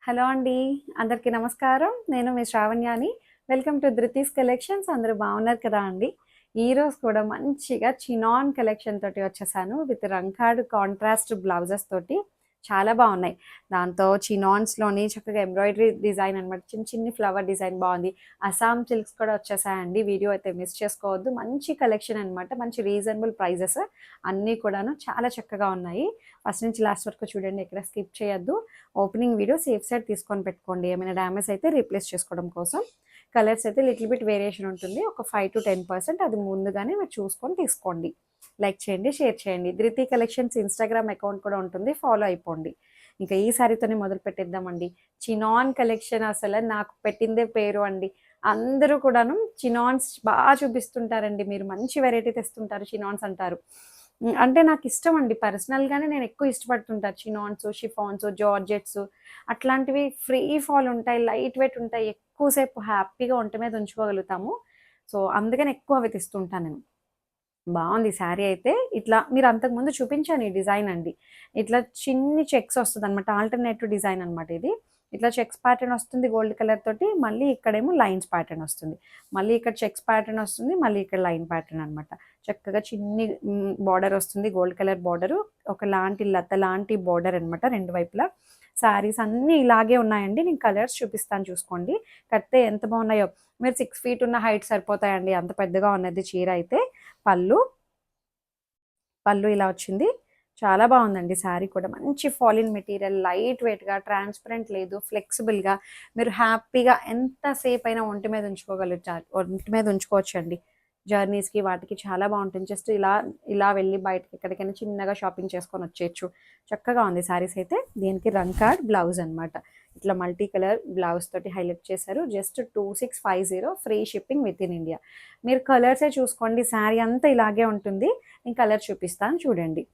Hello అండి. అందరికీ నమస్కారం. నేను మీ శ్రావణ్యాని. Welcome to Dhruti's collections. అందరూ బాగున్నారు కదా అండి. ఈరోజు కూడా మంచిగా చినాన్ కలెక్షన్ తోటి వచ్చేసాను. విత్ రంకార్డ్ కాంట్రాస్ట్ బ్లౌజెస్ తోటి చాలా బాగున్నాయి. దాంతో చినాన్స్‌లోని చక్కగా ఎంబ్రాయిడరీ డిజైన్ అనమాట. చిన్ని ఫ్లవర్ డిజైన్ బాగుంది. అస్సాం సిల్క్స్ కూడా వచ్చేసాయండి. వీడియో అయితే మిస్ చేసుకోవద్దు. మంచి కలెక్షన్ అనమాట. మంచి రీజనబుల్ ప్రైజెస్ అన్నీ కూడాను చాలా చక్కగా ఉన్నాయి. ఫస్ట్ నుంచి లాస్ట్ వరకు చూడండి. ఎక్కడ స్కిప్ చేయొద్దు. ఓపెనింగ్ వీడియో సేఫ్ సైడ్ తీసుకొని పెట్టుకోండి. ఏమైనా డ్యామేజ్ అయితే రీప్లేస్ చేసుకోవడం కోసం. కలర్స్ అయితే లిటిల్ బిట్ వేరియేషన్ ఉంటుంది. ఒక 5-10% అది ముందుగానే మీరు చూసుకొని తీసుకోండి. లైక్ చేయండి, షేర్ చేయండి. ధృతి కలెక్షన్స్ ఇన్స్టాగ్రామ్ అకౌంట్ కూడా ఉంటుంది, ఫాలో అయిపోండి. ఇంకా ఈ సారీతోనే మొదలు పెట్టేద్దామండి. చినాన్ కలెక్షన్ అసలు నాకు పెట్టిందే పేరు అండి. అందరూ కూడాను చినాన్స్ బాగా చూపిస్తుంటారండి. మీరు మంచి వెరైటీ తెస్తుంటారు, చినాన్స్ అంటారు. అంటే నాకు ఇష్టం అండి. పర్సనల్‌గానే నేను ఎక్కువ ఇష్టపడుతుంటాను. చినాన్స్, షిఫాన్స్, జార్జెట్స్ అట్లాంటివి ఫ్రీ ఫాల్ ఉంటాయి. లైట్ వెయిట్ ఉంటాయి. ఎక్కువ సేపు హ్యాపీగా ఒంటి మీద ఉంచుకోగలుగుతాము. సో, అందుకని ఎక్కువ అవి తెస్తుంటాను నేను. బావుంది శారీ అయితే. ఇట్లా మీరు అంతకుముందు చూపించాను ఈ డిజైన్ అండి. ఇట్లా చిన్ని చెక్స్ వస్తదనమాట. ఆల్టర్‌నేటివ్ డిజైన్ అనమాట ఇది. ఇట్లా చెక్స్ ప్యాటర్న్ వస్తుంది గోల్డ్ కలర్ తోటి. మళ్ళీ ఇక్కడేమో లైన్స్ ప్యాటర్న్ వస్తుంది. మళ్ళీ ఇక్కడ చెక్స్ ప్యాటర్న్ వస్తుంది. మళ్ళీ ఇక్కడ లైన్ ప్యాటర్న్ అనమాట. చక్కగా చిన్ని బార్డర్ వస్తుంది. Gold colour border. ఒకలాంటి లత లాంటి బార్డర్ అనమాట రెండు వైపులా. శారీస్ అన్నీ ఇలాగే ఉన్నాయండి. నేను కలర్స్ చూపిస్తాను చూసుకోండి. కడితే ఎంత బాగున్నాయో. మీరు 6 ఫీట్ ఉన్న హైట్ సరిపోతాయండి. అంత పెద్దగా ఉన్నది చీర అయితే. పళ్ళు పళ్ళు ఇలా వచ్చింది. చాలా బాగుందండి శారీ కూడా. మంచి ఫాలిన్ మెటీరియల్, లైట్ వెయిట్‌గా, ట్రాన్స్‌పరెంట్ లేదు, ఫ్లెక్సిబుల్‌గా మీరు హ్యాపీగా ఎంత సేపైనా ఒంటి మీద ఉంచుకోగలుగుతారు. ఒంటి మీద ఉంచుకోవచ్చండి. జర్నీస్‌కి వాటికి చాలా బాగుంటుంది. జస్ట్ ఇలా ఇలా వెళ్ళి బయటకి ఎక్కడికైనా చిన్నగా షాపింగ్ చేసుకొని వచ్చేయచ్చు. చక్కగా ఉంది శారీస్ అయితే. దీనికి రంకార్డ్ బ్లౌజ్ అనమాట. ఇట్లా మల్టీ కలర్ బ్లౌజ్ తోటి హైలైట్ చేశారు. Just 2650 free shipping within India. మీరు కలర్సే చూసుకోండి. శారీ అంతా ఇలాగే ఉంటుంది. నేను కలర్ చూపిస్తాను చూడండి.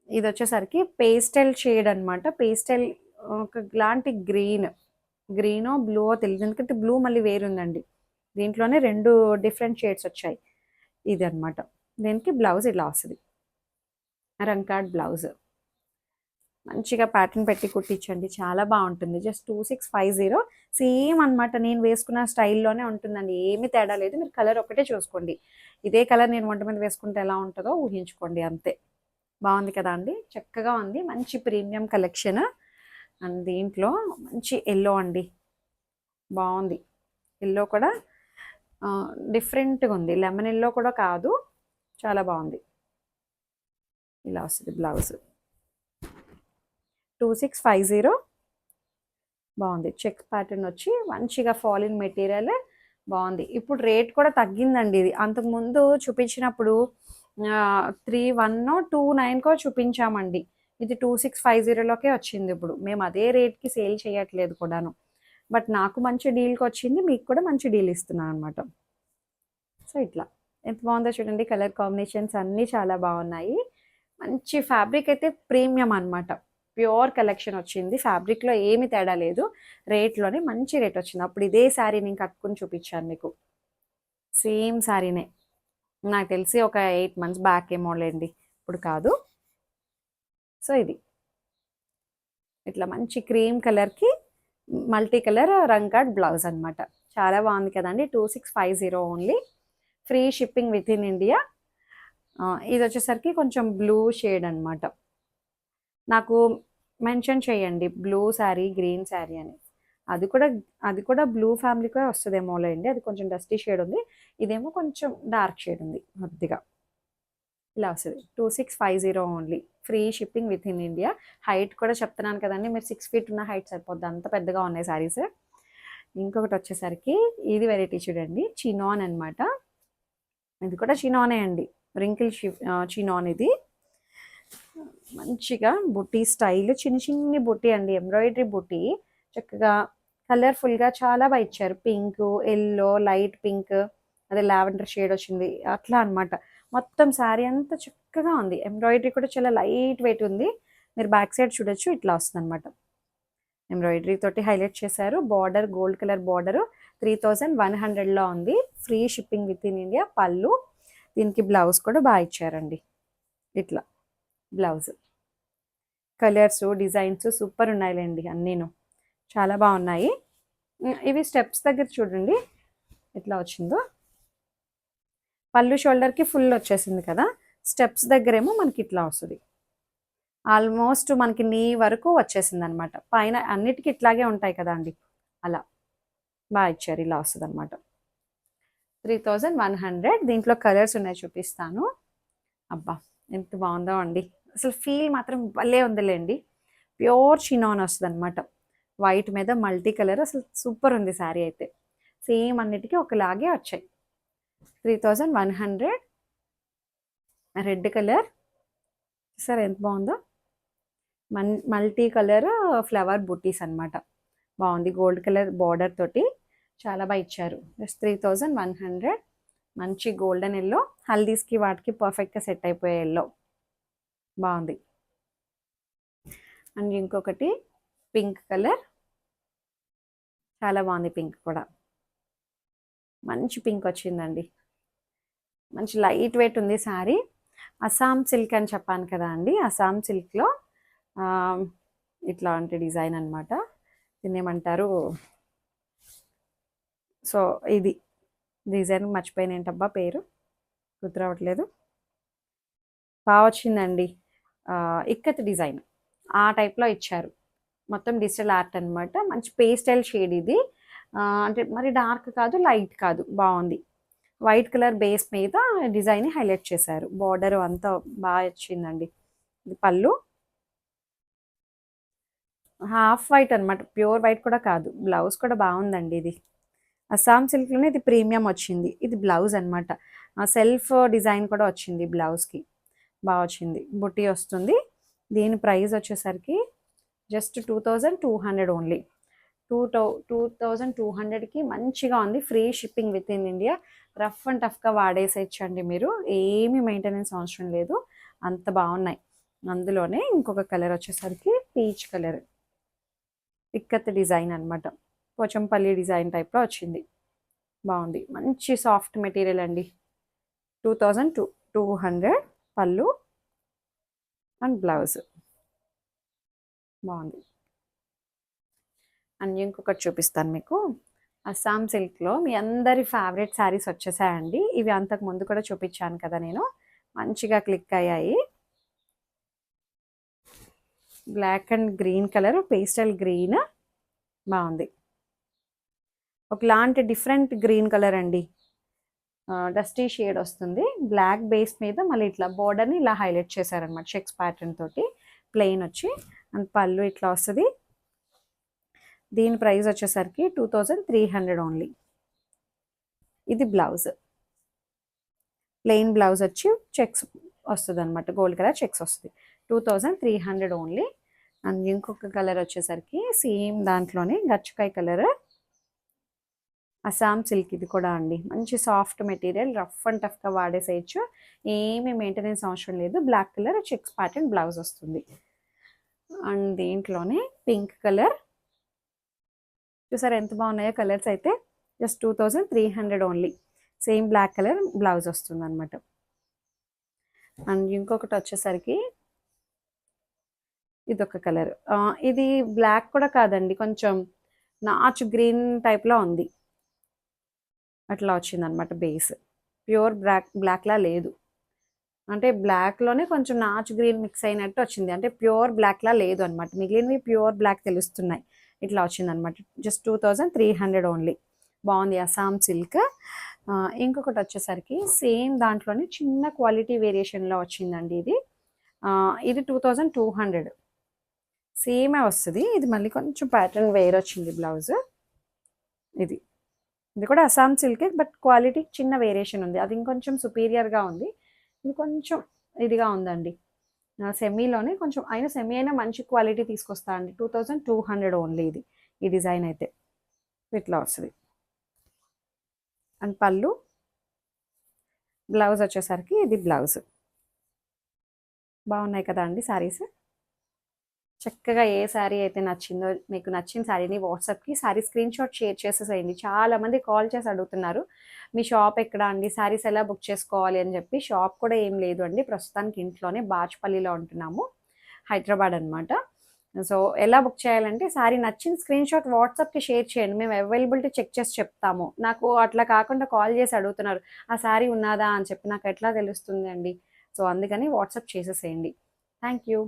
ఇది వచ్చేసరికి పేస్టల్ షేడ్ అనమాట. పేస్టల్ ఒకలాంటి గ్రీనో బ్లూవో తెలియదు. ఎందుకంటే బ్లూ మళ్ళీ వేరుందండి. దీంట్లోనే 2 డిఫరెంట్ షేడ్స్ వచ్చాయి. ఇది అనమాట. దీనికి బ్లౌజ్ ఇలా వస్తుంది. రంకార్డ్ బ్లౌజ్ మంచిగా ప్యాటర్న్ పెట్టి కుట్టించండి. చాలా బాగుంటుంది. జస్ట్ 2650 సేమ్ అనమాట. నేను వేసుకున్న స్టైల్లోనే ఉంటుందండి. ఏమీ తేడా లేదు. మీరు కలర్ ఒకటే చూసుకోండి. ఇదే కలర్ నేను ఒంటి మీద వేసుకుంటే ఎలా ఉంటుందో ఊహించుకోండి అంతే. బాగుంది కదా అండి. చక్కగా ఉంది. మంచి ప్రీమియం కలెక్షన్. అండ్ దీంట్లో మంచి ఎల్లో అండి. బాగుంది. ఎల్లో కూడా డిఫరెంట్గా ఉంది. లెమన్ ఎల్లో కూడా కాదు. చాలా బాగుంది. ఇలా వస్తుంది బ్లౌజ్. 2650 బాగుంది. చెక్ ప్యాటర్న్ వచ్చి మంచిగా ఫాలిన్ మెటీరియల్ బాగుంది. ఇప్పుడు రేట్ కూడా తగ్గిందండి ఇది. అంతకుముందు చూపించినప్పుడు 3129కో చూపించామండి. ఇది 2650లోకే వచ్చింది ఇప్పుడు. మేము అదే రేట్కి సేల్ చేయట్లేదు కూడాను. బట్ నాకు మంచి డీల్కి వచ్చింది. మీకు కూడా మంచి డీల్ ఇస్తున్నాను అనమాట. సో ఇట్లా ఎంత బాగుందో చూడండి. కలర్ కాంబినేషన్స్ అన్నీ చాలా బాగున్నాయి. మంచి ఫ్యాబ్రిక్ అయితే ప్రీమియం అనమాట. ప్యూర్ కలెక్షన్ వచ్చింది. ఫ్యాబ్రిక్లో ఏమి తేడా లేదు. రేట్లోనే మంచి రేట్ వచ్చింది. అప్పుడు ఇదే శారీ నేను కట్టుకుని చూపించాను మీకు. సేమ్ శారీనే. నాకు తెలిసి ఒక 8 మంత్స్ బ్యాక్ ఏమోలేండి. ఇప్పుడు కాదు. సో ఇది ఇట్లా మంచి క్రీమ్ కలర్కి మల్టీ కలర్ రంగాడ్ బ్లౌజ్ అనమాట. చాలా బాగుంది కదండి. 2650 only. Free shipping within India. ఇది వచ్చేసరికి కొంచెం బ్లూ షేడ్ అనమాట. నాకు మెన్షన్ చేయండి బ్లూ శారీ, గ్రీన్ శారీ అని. అది కూడా బ్లూ ఫ్యామిలీకే వస్తుందేమోలేండి. అది కొంచెం డస్టీ షేడ్ ఉంది. ఇదేమో కొంచెం డార్క్ షేడ్ ఉంది కొద్దిగా. ఇలా వస్తుంది. 2650 only. Free shipping within India. Height కూడా చెప్తున్నాను కదండి. మీరు 6 ఫీట్ ఉన్న హైట్ సరిపోద్ది. అంత పెద్దగా ఉన్నాయి శారీస్. ఇంకొకటి వచ్చేసరికి ఇది వెరైటీ చూడండి. చినాన్ అనమాట. ఇది కూడా చినానే అండి. రింకిల్ చినాన్ ఇది. మంచిగా బుట్టి స్టైల్ చిన్ని బుట్టి అండి. ఎంబ్రాయిడరీ బుట్టి. చక్కగా కలర్ఫుల్గా చాలా బాగా ఇచ్చారు. పింక్, ఎల్లో, లైట్ పింక్, అదే లావెండర్ షేడ్ వచ్చింది. అట్లా అనమాట. మొత్తం శారీ అంతా చక్కగా ఉంది. ఎంబ్రాయిడరీ కూడా చాలా లైట్ వెయిట్ ఉంది. మీరు బ్యాక్ సైడ్ చూడొచ్చు. ఇట్లా వస్తుంది అనమాట. ఎంబ్రాయిడరీ తోటి హైలైట్ చేశారు. బార్డర్ గోల్డ్ కలర్ బార్డర్ 3100లో ఉంది. Free shipping within India. పళ్ళు. దీనికి బ్లౌజ్ కూడా బాగా ఇచ్చారండి. ఇట్లా బ్లౌజ్. కలర్స్, డిజైన్స్ సూపర్ ఉన్నాయిలేండి అన్నీను. చాలా బాగున్నాయి. ఇవి స్టెప్స్ దగ్గర చూడండి ఎట్లా వచ్చిందో. పళ్ళు షోల్డర్కి ఫుల్ వచ్చేసింది కదా, స్టెప్స్ దగ్గరేమో మనకి ఇట్లా వస్తుంది. ఆల్మోస్ట్ మనకి నీ వరకు వచ్చేసింది అనమాట. పైన అన్నిటికీ ఇట్లాగే ఉంటాయి కదా అండి, అలా బాగా ఇచ్చారు. ఇలా వస్తుంది అనమాట. 3100. దీంట్లో కలర్స్ ఉన్నాయి, చూపిస్తాను. అబ్బా ఎంత బాగుందో అండి, అసలు ఫీల్ మాత్రం భలే ఉందిలేండి. ప్యూర్ చినాన్ వస్తుంది అనమాట. వైట్ మీద మల్టీ కలర్, అసలు సూపర్ ఉంది శారీ అయితే. సేమ్ అన్నిటికీ ఒకలాగే వచ్చాయి. 3100. రెడ్ కలర్ సార్ ఎంత బాగుందో, మల్టీ కలర్ ఫ్లవర్ బుట్టీస్ అనమాట. బాగుంది, గోల్డ్ కలర్ బార్డర్ తోటి చాలా బాగా ఇచ్చారు. జస్ట్ 3100. మంచి గోల్డెన్ ఎల్లో, హల్దీస్కి వాటికి పర్ఫెక్ట్గా సెట్ అయిపోయే ఎల్లో బాగుంది. అండ్ ఇంకొకటి పింక్ కలర్, చాలా బాగుంది. పింక్ కూడా మంచి పింక్ వచ్చిందండి, మంచి లైట్ వెయిట్ ఉంది శారీ. అస్సాం సిల్క్ అని చెప్పాను కదా అండి, అస్సాం సిల్క్లో ఇట్లాంటి డిజైన్ అనమాట. దీన్ని ఏమంటారు, సో ఇది డిజైన్ మర్చిపోయిన ఏంటబ్బా పేరు గుర్తు రావట్లేదు. బాగా వచ్చిందండి. ఇక్కత్ డిజైన్ ఆ టైప్లో ఇచ్చారు. మొత్తం డిజిటల్ ఆర్ట్ అనమాట. మంచి పేస్టల్ షేడ్ ఇది. అంటే మరి డార్క్ కాదు, లైట్ కాదు, బాగుంది. వైట్ కలర్ బేస్ మీద డిజైన్ హైలైట్ చేశారు. బార్డర్ అంతా బాగా వచ్చిందండి. ఇది పళ్ళు, హాఫ్ వైట్ అనమాట, ప్యూర్ వైట్ కూడా కాదు. బ్లౌజ్ కూడా బాగుందండి. ఇది అస్సాం సిల్క్లోనే ఇది ప్రీమియం వచ్చింది. ఇది బ్లౌజ్ అనమాట. సెల్ఫ్ డిజైన్ కూడా వచ్చింది బ్లౌజ్కి, బాగా వచ్చింది. బుట్టి వస్తుంది. దీని ప్రైస్ వచ్చేసరికి జస్ట్ 2200 ఓన్లీ. 2200కి మంచిగా ఉంది. Free shipping within India. Rough and టఫ్గా వాడేసేయచ్చండి మీరు, ఏమీ మెయింటెనెన్స్ అవసరం లేదు. అంత బాగున్నాయి. అందులోనే ఇంకొక కలర్ వచ్చేసరికి పీచ్ కలర్, ఇక్కత్ డిజైన్ అనమాట. పోచంపల్లి డిజైన్ టైప్లో వచ్చింది. బాగుంది, మంచి సాఫ్ట్ మెటీరియల్ అండి. 2200 పళ్ళు అండ్ బ్లౌజ్ బాగుంది. అండ్ ఇంకొకటి చూపిస్తాను మీకు. అస్సాం సిల్క్లో మీ అందరి ఫేవరెట్ శారీస్ వచ్చేసాయండి. ఇవి అంతకు ముందు కూడా చూపించాను కదా నేను, మంచిగా క్లిక్ అయ్యాయి. Black and green colour, pastel green బాగుంది. ఒకలాంటి డిఫరెంట్ గ్రీన్ కలర్ అండి, డస్టీ షేడ్ వస్తుంది. బ్లాక్ బేస్ మీద మళ్ళీ ఇట్లా బోర్డర్ని ఇలా హైలైట్ చేశారనమాట, చెక్స్ ప్యాటర్న్ తోటి. ప్లెయిన్ వచ్చి అండ్ పళ్ళు ఇట్లా వస్తుంది. దీని ప్రైస్ వచ్చేసరికి 2300 ఓన్లీ. ఇది బ్లౌజ్, ప్లెయిన్ బ్లౌజ్ వచ్చి చెక్స్ వస్తుంది అనమాట, గోల్డ్ కలర్ చెక్స్ వస్తుంది. 2300 ఓన్లీ. అండ్ ఇంకొక కలర్ వచ్చేసరికి సేమ్ దాంట్లోనే గచ్చకాయ కలర్, అస్సాం సిల్క్. ఇది కూడా అండి మంచి సాఫ్ట్ మెటీరియల్, రఫ్ అండ్ టఫ్గా వాడేసేయచ్చు, ఏమీ మెయింటెనెన్స్ అవసరం లేదు. Black colour checks pattern blouse వస్తుంది. అండ్ దీంట్లోనే పింక్ కలర్ చూసారు ఎంత బాగున్నాయో కలర్స్ అయితే. Just 2300 only. Same black colour blouse వస్తుంది అనమాట. అండ్ ఇంకొకటి వచ్చేసరికి ఇదొక కలర్, ఇది బ్లాక్ కూడా కాదండి, కొంచెం నాచు గ్రీన్ టైప్లో ఉంది. అట్లా వచ్చింది అనమాట బేస్. ప్యూర్ బ్లాక్లా లేదు, అంటే బ్లాక్లోనే కొంచెం నాచు గ్రీన్ మిక్స్ అయినట్టు వచ్చింది. అంటే ప్యూర్ బ్లాక్లా లేదు అనమాట, మిగిలినవి ప్యూర్ బ్లాక్ తెలుస్తున్నాయి. ఇట్లా వచ్చింది అనమాట. Just 2300 only. బాగుంది అస్సాం సిల్క్. ఇంకొకటి వచ్చేసరికి సేమ్ దాంట్లోనే చిన్న క్వాలిటీ వేరియేషన్లో వచ్చిందండి. ఇది 2200 సేమే వస్తుంది. ఇది మళ్ళీ కొంచెం ప్యాటర్న్ వేర్ వచ్చింది బ్లౌజ్. ఇది కూడా అస్సాం సిల్కే, బట్ క్వాలిటీ చిన్న వేరియేషన్ ఉంది. అది ఇంకొంచెం సుపీరియర్గా ఉంది, ఇది కొంచెం ఇదిగా ఉందండి. సెమీలోనే కొంచెం అయినా, సెమీ అయినా మంచి క్వాలిటీ తీసుకొస్తా అండి. 2200 ఓన్లీ. ఇది ఈ డిజైన్ అయితే ఇట్లా వస్తుంది. అండ్ పళ్ళు, బ్లౌజ్ వచ్చేసరికి ఇది బ్లౌజ్. బాగున్నాయి కదా అండి శారీస్. చక్కగా ఏ శారీ అయితే నచ్చిందో, మీకు నచ్చిన శారీని వాట్సాప్కి శారీ స్క్రీన్ షాట్ షేర్ చేసేసేయండి. చాలామంది కాల్ చేసి అడుగుతున్నారు, మీ షాప్ ఎక్కడ అండి, శారీస్ ఎలా బుక్ చేసుకోవాలి అని చెప్పి. షాప్ కూడా ఏం లేదు అండి, ప్రస్తుతానికి ఇంట్లోనే బాచ్పల్లిలో ఉంటున్నాము, హైదరాబాద్ అనమాట. సో ఎలా బుక్ చేయాలంటే శారీ నచ్చిన స్క్రీన్ షాట్ వాట్సాప్కి షేర్ చేయండి, మేము అవైలబిలిటీ చెక్ చేసి చెప్తాము. నాకు అట్లా కాకుండా కాల్ చేసి అడుగుతున్నారు ఆ శారీ ఉన్నదా అని చెప్పి, నాకు ఎట్లా తెలుస్తుంది అండి. సో అందుకని వాట్సాప్ చేసేసేయండి. Thank you.